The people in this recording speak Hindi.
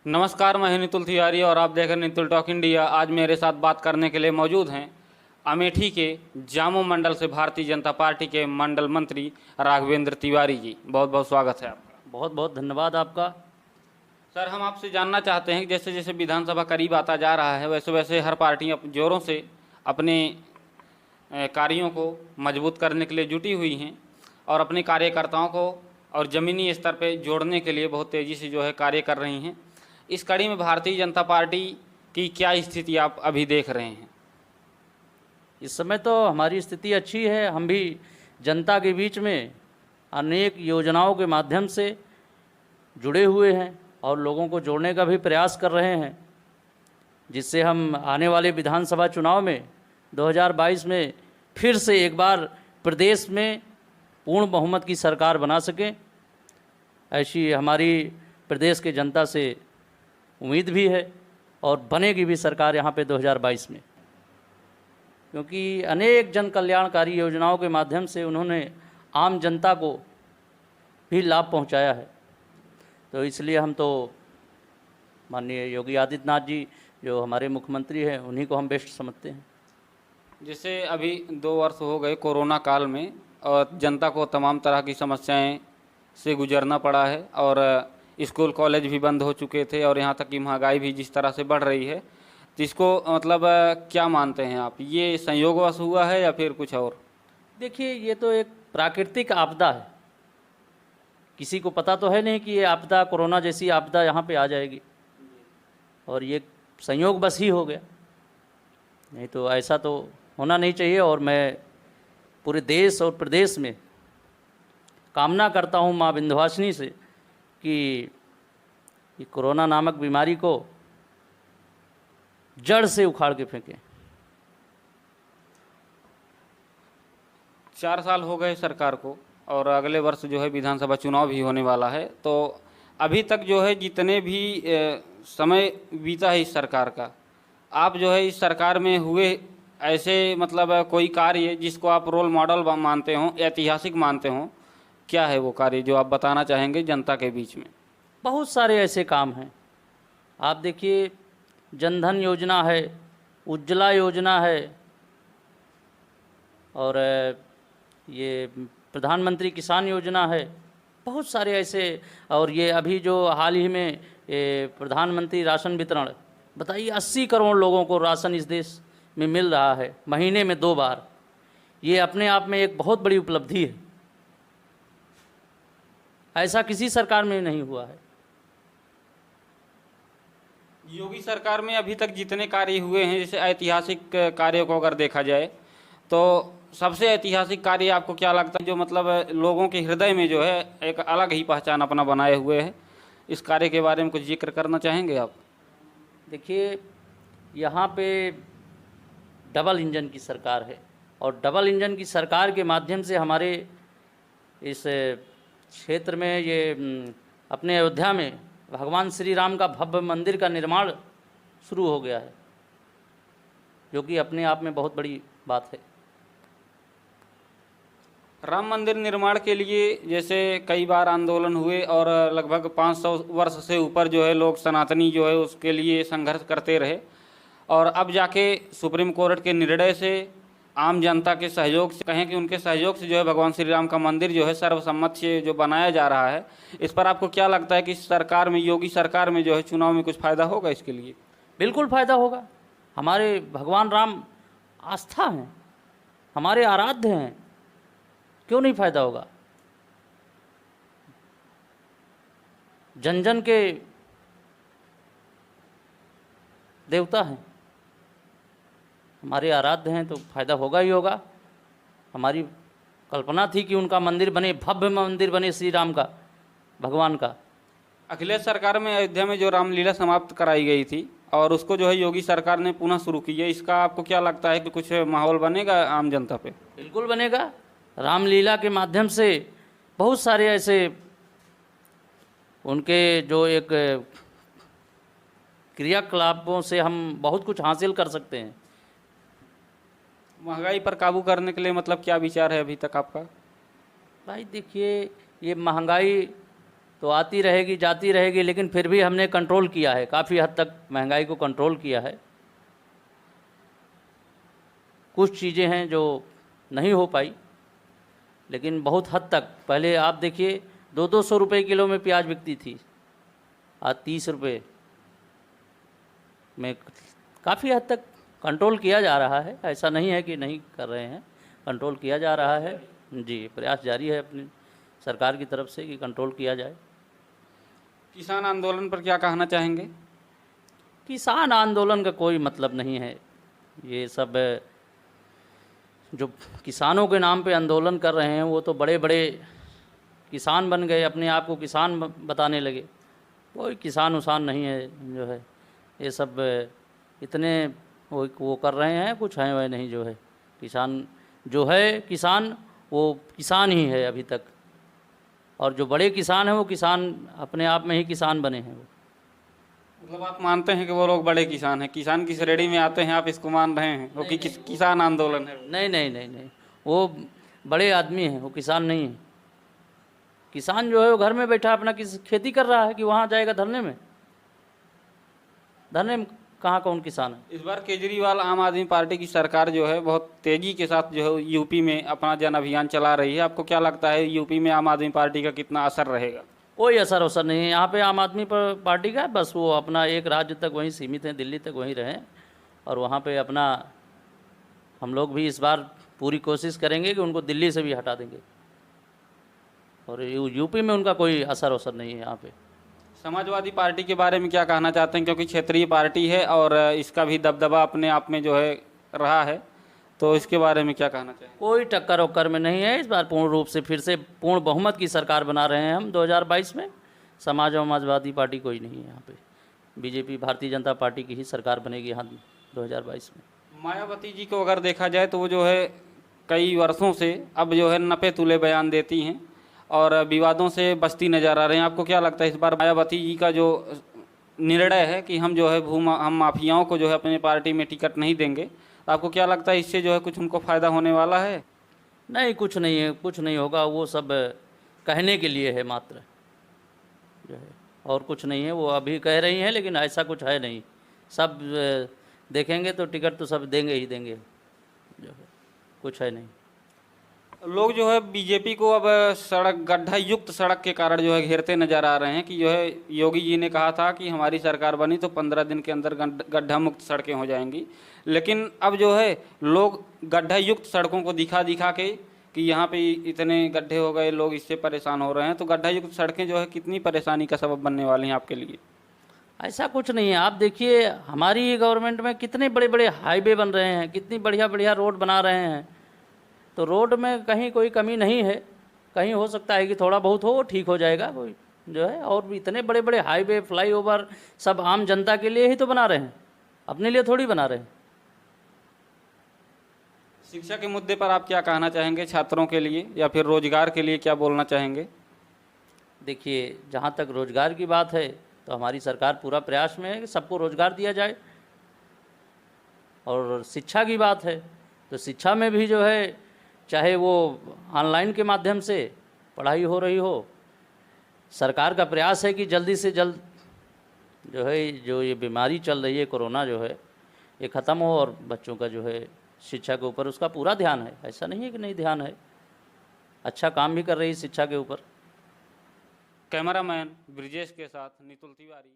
नमस्कार, मैं नितुल तिवारी और आप देख रहे हैं नितुल टॉक इंडिया। आज मेरे साथ बात करने के लिए मौजूद हैं अमेठी के जामो मंडल से भारतीय जनता पार्टी के मंडल मंत्री राघवेंद्र तिवारी जी। बहुत बहुत स्वागत है आपका। बहुत बहुत धन्यवाद आपका। सर, हम आपसे जानना चाहते हैं कि जैसे जैसे विधानसभा करीब आता जा रहा है वैसे वैसे हर पार्टी जोरों से अपने कार्यों को मजबूत करने के लिए जुटी हुई हैं और अपने कार्यकर्ताओं को और ज़मीनी स्तर पर जोड़ने के लिए बहुत तेज़ी से जो है कार्य कर रही हैं। इस कड़ी में भारतीय जनता पार्टी की क्या स्थिति आप अभी देख रहे हैं? इस समय तो हमारी स्थिति अच्छी है। हम भी जनता के बीच में अनेक योजनाओं के माध्यम से जुड़े हुए हैं और लोगों को जोड़ने का भी प्रयास कर रहे हैं, जिससे हम आने वाले विधानसभा चुनाव में 2022 में फिर से एक बार प्रदेश में पूर्ण बहुमत की सरकार बना सकें। ऐसी हमारी प्रदेश के जनता से उम्मीद भी है और बनेगी भी सरकार यहाँ पे 2022 में, क्योंकि अनेक जन कल्याणकारी योजनाओं के माध्यम से उन्होंने आम जनता को भी लाभ पहुँचाया है। तो इसलिए हम तो माननीय योगी आदित्यनाथ जी जो हमारे मुख्यमंत्री हैं उन्हीं को हम बेस्ट समझते हैं। जैसे अभी 2 वर्ष हो गए कोरोना काल में और जनता को तमाम तरह की समस्याएं से गुजरना पड़ा है और स्कूल कॉलेज भी बंद हो चुके थे और यहाँ तक कि महंगाई भी जिस तरह से बढ़ रही है, तो इसको मतलब क्या मानते हैं आप? ये संयोगवश हुआ है या फिर कुछ और? देखिए, ये तो एक प्राकृतिक आपदा है। किसी को पता तो है नहीं कि ये आपदा, कोरोना जैसी आपदा यहाँ पे आ जाएगी, और ये संयोग बस ही हो गया। नहीं तो ऐसा तो होना नहीं चाहिए। और मैं पूरे देश और प्रदेश में कामना करता हूँ माँ विंध्यवासिनी से कि कोरोना नामक बीमारी को जड़ से उखाड़ के फेंकें। 4 साल हो गए सरकार को और अगले वर्ष जो है विधानसभा चुनाव भी होने वाला है। तो अभी तक जो है जितने भी समय बीता है इस सरकार का, आप जो है इस सरकार में हुए ऐसे मतलब कोई कार्य जिसको आप रोल मॉडल मानते हों, ऐतिहासिक मानते हों, क्या है वो कार्य जो आप बताना चाहेंगे जनता के बीच में? बहुत सारे ऐसे काम हैं। आप देखिए, जनधन योजना है, उज्ज्वला योजना है, और ये प्रधानमंत्री किसान योजना है। बहुत सारे ऐसे, और ये अभी जो हाल ही में ये प्रधानमंत्री राशन वितरण, बताइए 80 करोड़ लोगों को राशन इस देश में मिल रहा है महीने में 2 बार। ये अपने आप में एक बहुत बड़ी उपलब्धि है। ऐसा किसी सरकार में नहीं हुआ है। योगी सरकार में अभी तक जितने कार्य हुए हैं, जैसे ऐतिहासिक कार्यों को अगर देखा जाए तो सबसे ऐतिहासिक कार्य आपको क्या लगता है जो मतलब लोगों के हृदय में जो है एक अलग ही पहचान अपना बनाए हुए है? इस कार्य के बारे में कुछ जिक्र करना चाहेंगे आप? देखिए, यहाँ पे डबल इंजन की सरकार है और डबल इंजन की सरकार के माध्यम से हमारे इस क्षेत्र में ये अपने अयोध्या में भगवान श्री राम का भव्य मंदिर का निर्माण शुरू हो गया है, जो कि अपने आप में बहुत बड़ी बात है। राम मंदिर निर्माण के लिए जैसे कई बार आंदोलन हुए और लगभग 500 वर्ष से ऊपर जो है लोग सनातनी जो है उसके लिए संघर्ष करते रहे, और अब जाके सुप्रीम कोर्ट के निर्णय से आम जनता के सहयोग से, कहें कि उनके सहयोग से जो है भगवान श्री राम का मंदिर जो है सर्वसम्मत से जो बनाया जा रहा है। इस पर आपको क्या लगता है कि सरकार में, योगी सरकार में जो है चुनाव में कुछ फ़ायदा होगा इसके लिए? बिल्कुल फ़ायदा होगा। हमारे भगवान राम आस्था हैं, हमारे आराध्य हैं, क्यों नहीं फ़ायदा होगा? जन जन के देवता हैं, हमारे आराध्य हैं, तो फायदा होगा ही होगा। हमारी कल्पना थी कि उनका मंदिर बने, भव्य मंदिर बने श्री राम का, भगवान का। अखिलेश सरकार में अयोध्या में जो रामलीला समाप्त कराई गई थी और उसको जो है योगी सरकार ने पुनः शुरू की है, इसका आपको क्या लगता है कि कुछ माहौल बनेगा आम जनता पे? बिल्कुल बनेगा। रामलीला के माध्यम से बहुत सारे ऐसे उनके जो एक क्रियाकलापों से हम बहुत कुछ हासिल कर सकते हैं। महंगाई पर काबू करने के लिए मतलब क्या विचार है अभी तक आपका? भाई देखिए, ये महंगाई तो आती रहेगी जाती रहेगी, लेकिन फिर भी हमने कंट्रोल किया है, काफ़ी हद तक महंगाई को कंट्रोल किया है। कुछ चीज़ें हैं जो नहीं हो पाई, लेकिन बहुत हद तक। पहले आप देखिए 200 रुपये किलो में प्याज बिकती थी, आज 30 रुपये में। काफ़ी हद तक कंट्रोल किया जा रहा है, ऐसा नहीं है कि नहीं कर रहे हैं, कंट्रोल किया जा रहा है जी। प्रयास जारी है अपनी सरकार की तरफ से कि कंट्रोल किया जाए। किसान आंदोलन पर क्या कहना चाहेंगे? किसान आंदोलन का कोई मतलब नहीं है। ये सब जो किसानों के नाम पे आंदोलन कर रहे हैं वो तो बड़े बड़े किसान बन गए, अपने आप को किसान बताने लगे। कोई किसान उसान नहीं है जो है, ये सब इतने वो कर रहे हैं, कुछ है वह नहीं। जो है किसान, जो है किसान वो किसान ही है अभी तक, और जो बड़े किसान हैं वो किसान अपने आप में ही किसान बने हैं। वो मतलब आप मानते हैं कि वो लोग बड़े किसान हैं, किसान की श्रेणी में आते हैं, आप इसको मान रहे हैं वो कि किसान आंदोलन है? नहीं नहीं नहीं नहीं, वो बड़े आदमी हैं, वो किसान नहीं है। किसान जो है वो घर में बैठा अपना खेती कर रहा है कि वहाँ जाएगा धरने में? धरने में कहाँ कौन किसान है? इस बार केजरीवाल आम आदमी पार्टी की सरकार जो है बहुत तेजी के साथ जो है यूपी में अपना जन अभियान चला रही है। आपको क्या लगता है यूपी में आम आदमी पार्टी का कितना असर रहेगा? कोई असर नहीं है यहाँ पे आम आदमी पार्टी का। बस वो अपना एक राज्य तक वहीं सीमित हैं, दिल्ली तक वहीं रहें, और वहाँ पे अपना हम लोग भी इस बार पूरी कोशिश करेंगे कि उनको दिल्ली से भी हटा देंगे, और यूपी में उनका कोई असर नहीं है यहाँ पे। समाजवादी पार्टी के बारे में क्या कहना चाहते हैं? क्योंकि क्षेत्रीय पार्टी है और इसका भी दबदबा अपने आप में जो है रहा है, तो इसके बारे में क्या कहना चाहिए? कोई टक्कर वक्कर में नहीं है। इस बार पूर्ण रूप से फिर से पूर्ण बहुमत की सरकार बना रहे हैं हम 2022 में। समाजवादी पार्टी कोई नहीं है यहाँ पे, बीजेपी भारतीय जनता पार्टी की ही सरकार बनेगी यहाँ 2022 में। मायावती जी को अगर देखा जाए तो वो जो है कई वर्षों से अब जो है नपे तुले बयान देती हैं और विवादों से बचती नजर आ रहे हैं। आपको क्या लगता है इस बार मायावती जी का जो निर्णय है कि हम जो है हम माफियाओं को जो है अपनी पार्टी में टिकट नहीं देंगे, आपको क्या लगता है इससे जो है कुछ उनको फ़ायदा होने वाला है? नहीं, कुछ नहीं है, कुछ नहीं होगा। वो सब कहने के लिए है मात्र जो है, और कुछ नहीं है। वो अभी कह रही हैं, लेकिन ऐसा कुछ है नहीं। सब देखेंगे तो टिकट तो सब देंगे ही देंगे, जो है कुछ है नहीं। लोग जो है बीजेपी को अब सड़क गड्ढा युक्त सड़क के कारण जो है घेरते नजर आ रहे हैं कि जो है योगी जी ने कहा था कि हमारी सरकार बनी तो 15 दिन के अंदर गड्ढा मुक्त सड़कें हो जाएंगी, लेकिन अब जो है लोग गड्ढा युक्त सड़कों को दिखा दिखा के कि यहाँ पे इतने गड्ढे हो गए, लोग इससे परेशान हो रहे हैं। तो गड्ढा युक्त सड़कें जो है कितनी परेशानी का सबब बनने वाली हैं आपके लिए? ऐसा कुछ नहीं है। आप देखिए हमारी गवर्नमेंट में कितने बड़े बड़े हाईवे बन रहे हैं, कितनी बढ़िया बढ़िया रोड बना रहे हैं। तो रोड में कहीं कोई कमी नहीं है। कहीं हो सकता है कि थोड़ा बहुत हो, ठीक हो जाएगा कोई जो है। और भी इतने बड़े बड़े हाईवे, फ्लाईओवर सब आम जनता के लिए ही तो बना रहे हैं, अपने लिए थोड़ी बना रहे हैं। शिक्षा के मुद्दे पर आप क्या कहना चाहेंगे? छात्रों के लिए या फिर रोजगार के लिए क्या बोलना चाहेंगे? देखिए, जहाँ तक रोजगार की बात है तो हमारी सरकार पूरा प्रयास में है कि सबको रोजगार दिया जाए। और शिक्षा की बात है तो शिक्षा में भी जो है, चाहे वो ऑनलाइन के माध्यम से पढ़ाई हो रही हो, सरकार का प्रयास है कि जल्दी से जल्द जो है जो ये बीमारी चल रही है कोरोना जो है ये ख़त्म हो, और बच्चों का जो है शिक्षा के ऊपर उसका पूरा ध्यान है। ऐसा नहीं है कि नहीं ध्यान है, अच्छा काम भी कर रही है शिक्षा के ऊपर। कैमरामैन ब्रिजेश के साथ नितुल तिवारी।